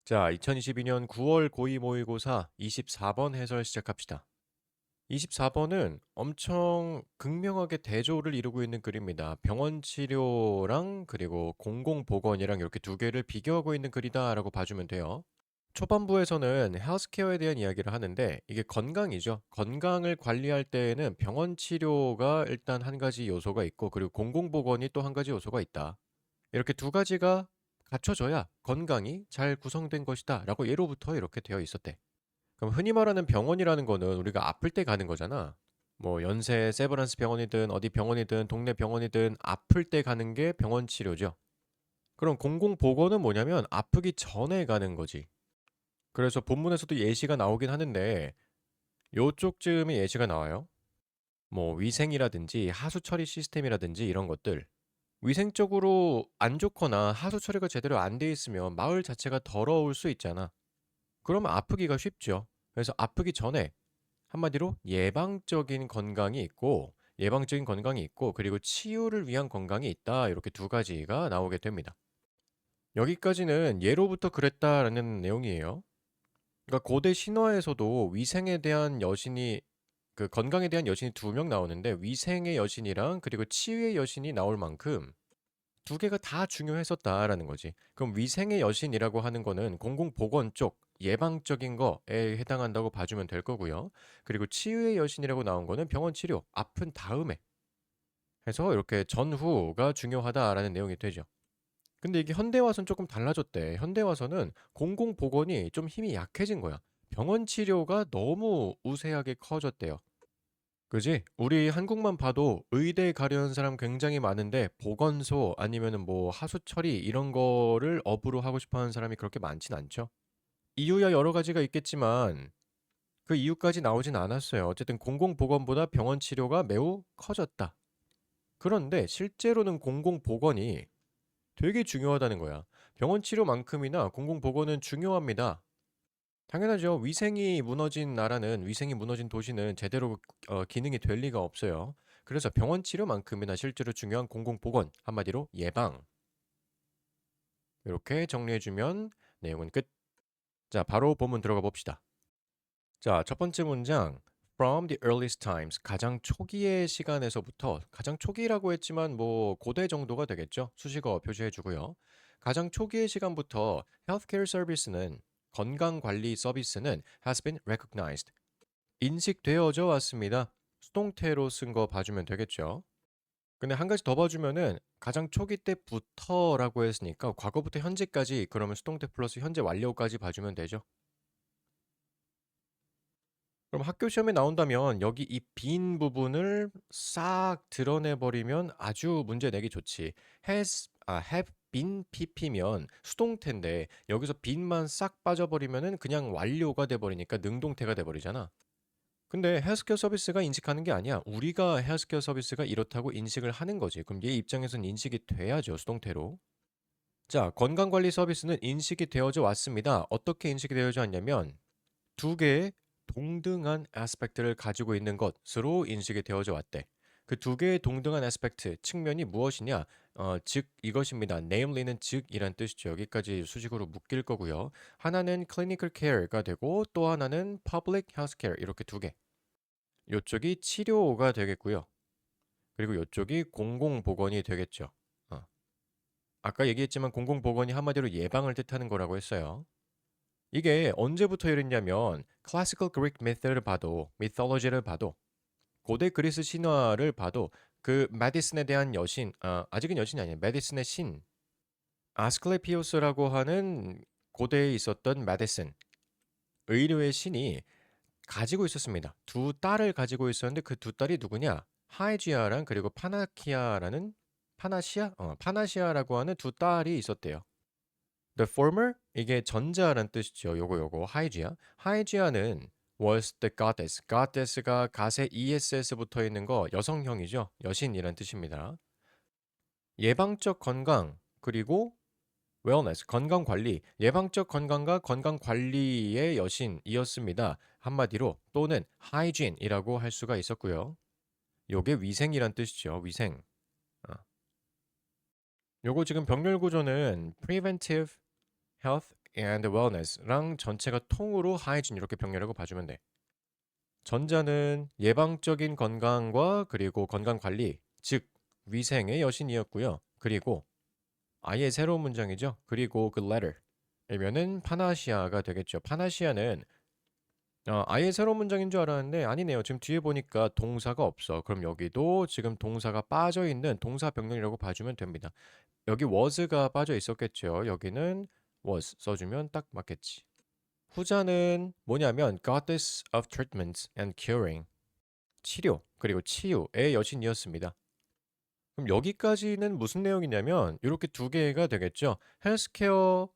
자, 2022년 9월 고2 모의고사 24번 해설 시작합시다. 24번은 엄청 극명하게 대조를 이루고 있는 글입니다. 병원 치료랑 그리고 공공보건이랑 이렇게 두 개를 비교하고 있는 글이다라고 봐주면 돼요. 초반부에서는 헬스케어에 대한 이야기를 하는데 이게 건강이죠. 건강을 관리할 때에는 병원 치료가 일단 한 가지 요소가 있고 그리고 공공보건이 또 한 가지 요소가 있다. 이렇게 두 가지가 갖춰져야 건강이 잘 구성된 것이다 라고 예로부터 이렇게 되어 있었대. 그럼 흔히 말하는 병원이라는 거는 우리가 아플 때 가는 거잖아. 뭐 연세 세브란스 병원이든 어디 병원이든 동네 병원이든 아플 때 가는 게 병원 치료죠. 그럼 공공보건은 뭐냐면 아프기 전에 가는 거지. 그래서 본문에서도 예시가 나오긴 하는데 요쪽쯤에 예시가 나와요. 뭐 위생이라든지 하수 처리 시스템이라든지 이런 것들. 위생적으로 안 좋거나 하수 처리가 제대로 안 돼 있으면 마을 자체가 더러울 수 있잖아. 그러면 아프기가 쉽죠. 그래서 아프기 전에 한마디로 예방적인 건강이 있고 그리고 치유를 위한 건강이 있다. 이렇게 두 가지가 나오게 됩니다. 여기까지는 예로부터 그랬다라는 내용이에요. 그러니까 고대 신화에서도 위생에 대한 여신이 그 건강에 대한 여신이 두 명 나오는데 위생의 여신이랑 그리고 치유의 여신이 나올 만큼 두 개가 다 중요했었다라는 거지. 그럼 위생의 여신이라고 하는 거는 공공보건 쪽 예방적인 거에 해당한다고 봐주면 될 거고요. 그리고 치유의 여신이라고 나온 거는 병원 치료, 아픈 다음에 해서 이렇게 전후가 중요하다라는 내용이 되죠. 근데 이게 현대 와서는 조금 달라졌대. 현대 와서는 공공보건이 좀 힘이 약해진 거야. 병원 치료가 너무 우세하게 커졌대요. 그지? 우리 한국만 봐도 의대 가려는 사람 굉장히 많은데 보건소 아니면은 뭐 하수 처리 이런 거를 업으로 하고 싶어 하는 사람이 그렇게 많진 않죠. 이유야 여러 가지가 있겠지만 그 이유까지 나오진 않았어요. 어쨌든 공공보건보다 병원 치료가 매우 커졌다. 그런데 실제로는 공공보건이 되게 중요하다는 거야. 병원 치료만큼이나 공공보건은 중요합니다. 당연하죠. 위생이 무너진 도시는 제대로 기능이 될 리가 없어요. 그래서 병원 치료만큼이나 실제로 중요한 공공보건, 한마디로 예방. 이렇게 정리해주면 내용은 끝. 자, 바로 본문 들어가 봅시다. 자, 첫 번째 문장. From the earliest times, 가장 초기의 시간에서부터, 가장 초기라고 했지만 뭐 고대 정도가 되겠죠. 수식어 표시해주고요. 가장 초기의 시간부터 healthcare service는 건강관리 서비스는 has been recognized. 인식되어져 왔습니다. 수동태로 쓴 거 봐주면 되겠죠. 근데 한 가지 더 봐주면은 가장 초기 때부터라고 했으니까 과거부터 현재까지 그러면 수동태 플러스 현재 완료까지 봐주면 되죠. 그럼 학교 시험에 나온다면 여기 이 빈 부분을 싹 드러내버리면 아주 문제 내기 좋지. have been pp면 수동태인데 여기서 빈만 싹 빠져버리면은 그냥 완료가 돼버리니까 능동태가 돼버리잖아. 근데 헬스케어 서비스가 인식하는 게 아니야. 우리가 헬스케어 서비스가 이렇다고 인식을 하는 거지. 그럼 얘 입장에서는 인식이 돼야죠, 수동태로. 자, 건강관리 서비스는 인식이 되어져 왔습니다. 어떻게 인식이 되어져 왔냐면 두 개의 동등한 아스펙트를 가지고 있는 것으로 인식이 되어져 왔대. 그 두 개의 동등한 아스펙트, 측면이 무엇이냐? 즉 이것입니다. namelly는 즉이란 뜻이죠. 여기까지 수식으로 묶일 거고요. 하나는 clinical care가 되고 또 하나는 public healthcare 이렇게 두 개. 요쪽이 치료가 되겠고요. 그리고 요쪽이 공공보건이 되겠죠. 어. 아까 얘기했지만 공공보건이 한마디로 예방을 뜻하는 거라고 했어요. 이게 언제부터 이랬냐면 클래시컬 그릭 미스를 봐도 미톨로지를 봐도 고대 그리스 신화를 봐도 그 메디슨에 대한 여신 아직은 여신이 아니에요. 메디슨의 신 아스클레피오스라고 하는 고대에 있었던 메디슨 의료의 신이 가지고 있었습니다. 두 딸을 가지고 있었는데 그 두 딸이 누구냐? 하이지아랑 그리고 파나키아라는 파나시아? 파나시아라고 하는 두 딸이 있었대요. The former 이게 전자란 뜻이죠. 요거 하이지아. 하이지아는 was the goddess. goddess가 갓에 ess 붙어 있는 거 여성형이죠. 여신이란 뜻입니다. 예방적 건강 그리고 wellness 건강 관리, 예방적 건강과 건강 관리의 여신이었습니다. 한마디로 또는 hygiene이라고 할 수가 있었고요. 요게 위생이란 뜻이죠. 위생. 어. 요거 지금 병렬 구조는 preventive health and wellness랑 전체가 통으로 hygiene 이렇게 병렬하고 봐주면 돼. 전자는 예방적인 건강과 그리고 건강 관리, 즉 위생의 여신이었고요. 그리고 아예 새로운 문장이죠. 그리고 그 letter이면은 파나시아가 되겠죠. 파나시아는 아예 새로운 문장인 줄 알았는데 아니네요. 지금 뒤에 보니까 동사가 없어. 그럼 여기도 지금 동사가 빠져 있는 동사 병렬이라고 봐주면 됩니다. 여기 was가 빠져 있었겠죠. 여기는 was 써주면 딱 맞겠지. 후자는 뭐냐면 goddess of treatments and curing. 치료 그리고 치유의 여신이었습니다. 그럼 여기까지는 무슨 내용이냐면 이렇게 두 개가 되겠죠. 헬스케어가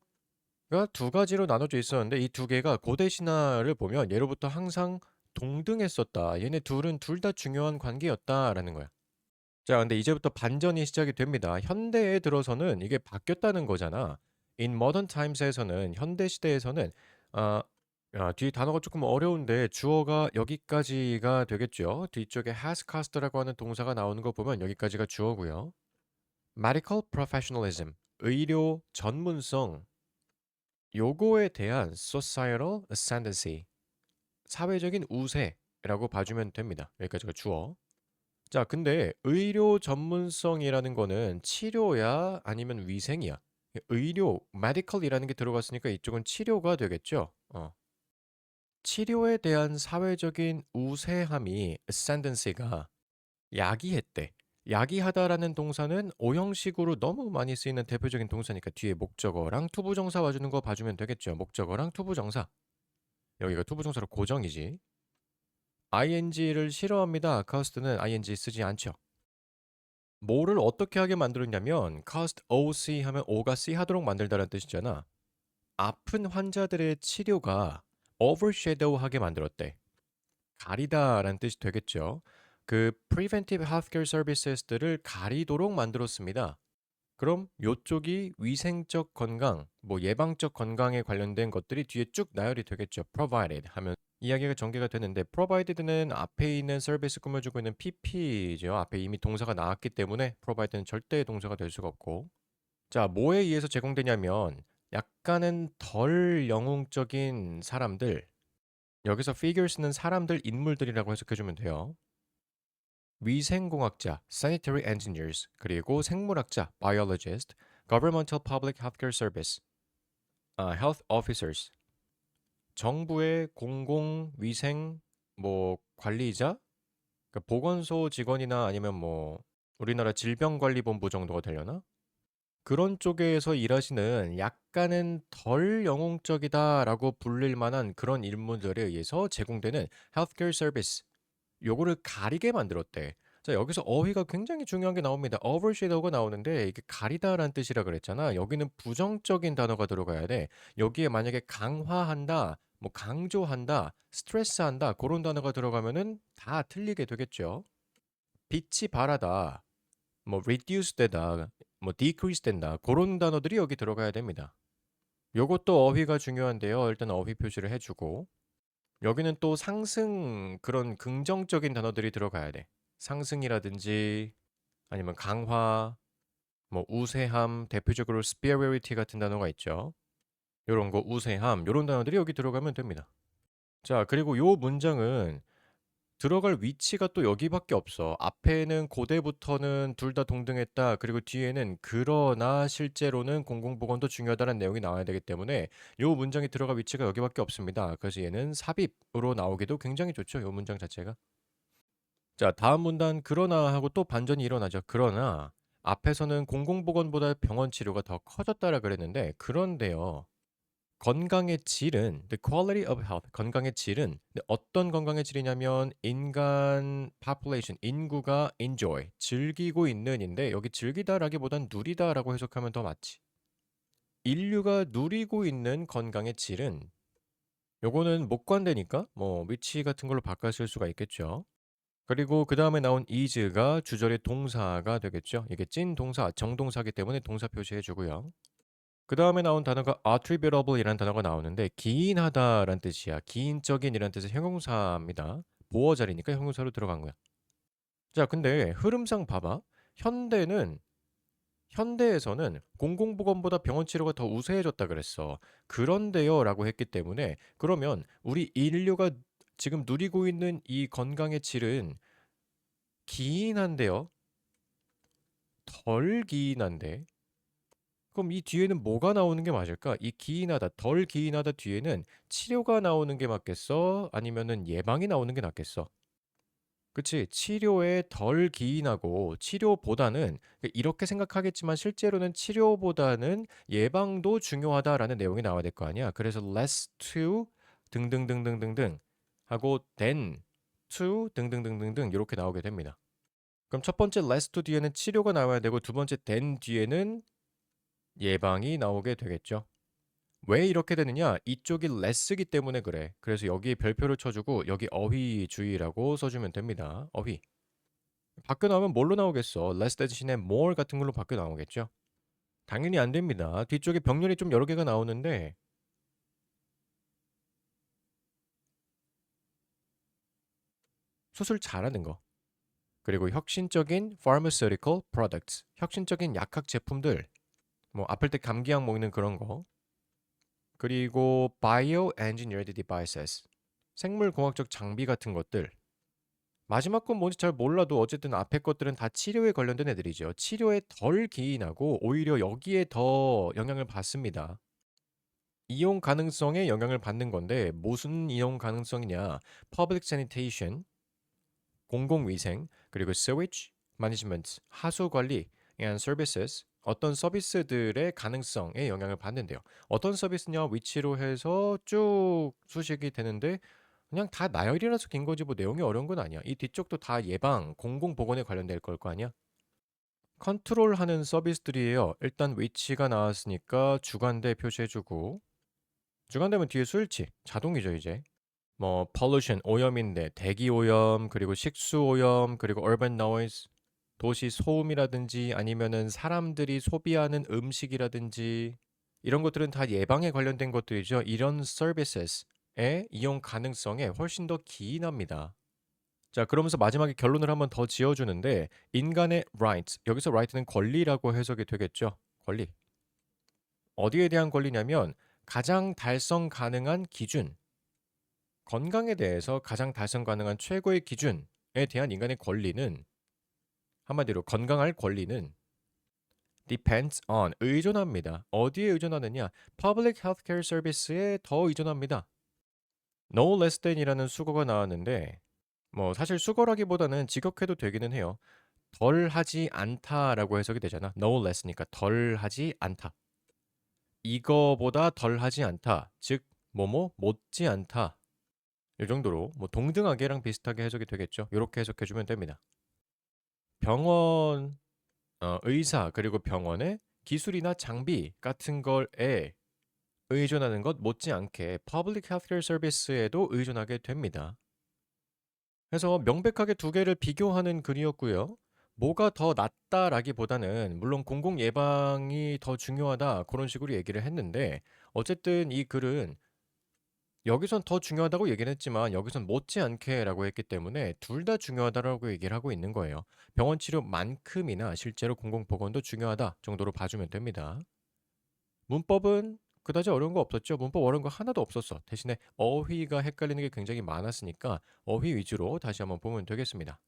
두 가지로 나눠져 있었는데 이 두 개가 고대 신화를 보면 예로부터 항상 동등했었다. 얘네 둘은 둘 다 중요한 관계였다라는 거야. 자, 근데 이제부터 반전이 시작이 됩니다. 현대에 들어서는 이게 바뀌었다는 거잖아. In modern times에서는 현대 시대에서는 아, 뒤 단어가 조금 어려운데 주어가 여기까지가 되겠죠. 뒤쪽에 has cost라고 하는 동사가 나오는 거 보면 여기까지가 주어고요. Medical professionalism, 의료 전문성, 요거에 대한 societal ascendancy, 사회적인 우세라고 봐주면 됩니다. 여기까지가 주어. 자, 근데 의료 전문성이라는 거는 치료야 아니면 위생이야? 의료, medical이라는 게 들어갔으니까 이쪽은 치료가 되겠죠? 치료에 대한 사회적인 우세함이 ascendancy가 야기했대. 야기하다라는 동사는 오형식으로 너무 많이 쓰이는 대표적인 동사니까 뒤에 목적어랑 투부정사 와주는 거 봐주면 되겠죠. 목적어랑 투부정사. 여기가 투부정사로 고정이지. ing를 싫어합니다. cost는 ing 쓰지 않죠. 뭐를 어떻게 하게 만들었냐면 cost OC 하면 O가 C 하도록 만들다라는 뜻이잖아. 아픈 환자들의 치료가 overshadow하게 만들었대. 가리다라는 뜻이 되겠죠. 그 preventive healthcare services들을 가리도록 만들었습니다. 그럼 요쪽이 위생적 건강, 뭐 예방적 건강에 관련된 것들이 뒤에 쭉 나열이 되겠죠. provided 하면 이야기가 전개가 되는데 provided는 앞에 있는 서비스 꾸며주고 있는 pp죠. 앞에 이미 동사가 나왔기 때문에 provide는 절대 동사가 될 수가 없고. 자, 뭐에 의해서 제공되냐면 약간은 덜 영웅적인 사람들, 여기서 figures는 사람들, 인물들이라고 해석해주면 돼요. 위생공학자, sanitary engineers, 그리고 생물학자, biologist, governmental public healthcare service, health officers, 정부의 공공위생 뭐 관리자, 그러니까 보건소 직원이나 아니면 뭐 우리나라 질병관리본부 정도가 되려나? 그런 쪽에서 일하시는 약간은 덜 영웅적이다라고 불릴 만한 그런 인물들에 의해서 제공되는 healthcare service, 요거를 가리게 만들었대. 자, 여기서 어휘가 굉장히 중요한 게 나옵니다. overshadow가 나오는데 이게 가리다라는 뜻이라 그랬잖아. 여기는 부정적인 단어가 들어가야 돼. 여기에 만약에 강화한다, 뭐 강조한다, 스트레스한다 그런 단어가 들어가면은 다 틀리게 되겠죠. 빛이 바라다, 뭐 reduce 되다, 뭐 decrease 된다 그런 단어들이 여기 들어가야 됩니다. 요것도 어휘가 중요한데요. 일단 어휘 표시를 해주고 여기는 또 상승 그런 긍정적인 단어들이 들어가야 돼. 상승이라든지 아니면 강화, 뭐 우세함, 대표적으로 superiority 같은 단어가 있죠. 요런 거 우세함, 요런 단어들이 여기 들어가면 됩니다. 자, 그리고 요 문장은 들어갈 위치가 또 여기밖에 없어. 앞에는 고대부터는 둘 다 동등했다. 그리고 뒤에는 그러나 실제로는 공공보건도 중요하다는 내용이 나와야 되기 때문에 요 문장이 들어갈 위치가 여기밖에 없습니다. 그래서 얘는 삽입으로 나오기도 굉장히 좋죠. 요 문장 자체가. 자, 다음 문단 그러나 하고 또 반전이 일어나죠. 그러나 앞에서는 공공보건보다 병원 치료가 더 커졌다라 그랬는데 그런데요. 건강의 질은 the quality of health 건강의 질은 근데 어떤 건강의 질이냐면 인간 population 인구가 enjoy 즐기고 있는인데 여기 즐기다라기보단 누리다라고 해석하면 더 맞지. 인류가 누리고 있는 건강의 질은 요거는 목관되니까 뭐 위치 같은 걸로 바꿔 쓸 수가 있겠죠. 그리고 그 다음에 나온 is가 주절의 동사가 되겠죠. 이게 찐 동사 정동사기 때문에 동사 표시해 주고요. 그 다음에 나온 단어가 attributable이라는 단어가 나오는데 기인하다라는 뜻이야. 기인적인이라는 뜻의 형용사입니다. 보어 자리니까 형용사로 들어간 거야. 자, 근데 흐름상 봐봐. 현대는 현대에서는 공공보건보다 병원 치료가 더 우세해졌다 그랬어. 그런데요 라고 했기 때문에 그러면 우리 인류가 지금 누리고 있는 이 건강의 질은 기인한데요? 덜 기인한데? 그럼 이 뒤에는 뭐가 나오는 게 맞을까? 이 기인하다, 덜 기인하다 뒤에는 치료가 나오는 게 맞겠어? 아니면은 예방이 나오는 게 낫겠어? 그치. 치료에 덜 기인하고 치료보다는 이렇게 생각하겠지만 실제로는 치료보다는 예방도 중요하다라는 내용이 나와야 될 거 아니야. 그래서 less to 등등등등등등 하고 than to 등등등등등 이렇게 나오게 됩니다. 그럼 첫 번째 less to 뒤에는 치료가 나와야 되고 두 번째 than 뒤에는 예방이 나오게 되겠죠. 왜 이렇게 되느냐? 이쪽이 less기 때문에 그래. 그래서 여기에 별표를 쳐주고 여기 어휘주의라고 써주면 됩니다. 어휘. 바뀌어 나오면 뭘로 나오겠어? less 대신에 more 같은 걸로 바뀌어 나오겠죠? 당연히 안 됩니다. 뒤쪽에 병렬이 좀 여러 개가 나오는데 수술 잘하는 거. 그리고 혁신적인 pharmaceutical products. 혁신적인 약학 제품들. 뭐 아플 때 감기약 먹는 그런 거. 그리고 bioengineered devices. 생물공학적 장비 같은 것들. 마지막 건 뭔지 잘 몰라도 어쨌든 앞에 것들은 다 치료에 관련된 애들이죠. 치료에 덜 기인하고 오히려 여기에 더 영향을 받습니다. 이용 가능성에 영향을 받는 건데 무슨 이용 가능성이냐? Public sanitation, 공공위생, 그리고 sewage management, 하수 관리 and services, 어떤 서비스들의 가능성에 영향을 받는데요. 어떤 서비스냐 위치로 해서 쭉 수식이 되는데 그냥 다 나열이라서 긴 거지 뭐 내용이 어려운 건 아니야. 이 뒤쪽도 다 예방, 공공보건에 관련될 걸 거 아니야? 컨트롤하는 서비스들이에요. 일단 위치가 나왔으니까 주간대 표시해주고 주간대면 뒤에 수일치 자동이죠 이제. 뭐 pollution 오염인데 대기 오염 그리고 식수 오염 그리고 urban noise 도시 소음이라든지 아니면은 사람들이 소비하는 음식이라든지 이런 것들은 다 예방에 관련된 것들이죠. 이런 서비스의 이용 가능성에 훨씬 더 기인합니다. 자, 그러면서 마지막에 결론을 한번 더 지어주는데 인간의 right, 여기서 right는 권리라고 해석이 되겠죠. 권리. 어디에 대한 권리냐면 가장 달성 가능한 기준, 건강에 대해서 가장 달성 가능한 최고의 기준에 대한 인간의 권리는 한마디로 건강할 권리는 depends on 의존합니다. 어디에 의존하느냐? Public Healthcare Service에 더 의존합니다. No less than이라는 수거가 나왔는데 뭐 사실 수거라기보다는 직역해도 되기는 해요. 덜 하지 않다라고 해석이 되잖아. No less니까 덜 하지 않다. 이거보다 덜 하지 않다. 즉 뭐뭐 못지 않다. 이 정도로 뭐 동등하게랑 비슷하게 해석이 되겠죠. 이렇게 해석해 주면 됩니다. 병원 의사 그리고 병원의 기술이나 장비 같은 걸에 의존하는 것 못지않게 Public Healthcare Service에도 의존하게 됩니다. 그래서 명백하게 두 개를 비교하는 글이었고요. 뭐가 더 낫다라기보다는 물론 공공 예방이 더 중요하다 그런 식으로 얘기를 했는데 어쨌든 이 글은 여기선 더 중요하다고 얘기는 했지만 여기선 못지않게라고 했기 때문에 둘 다 중요하다라고 얘기를 하고 있는 거예요. 병원 치료만큼이나 실제로 공공보건도 중요하다 정도로 봐주면 됩니다. 문법은 그다지 어려운 거 없었죠. 문법 어려운 거 하나도 없었어. 대신에 어휘가 헷갈리는 게 굉장히 많았으니까 어휘 위주로 다시 한번 보면 되겠습니다.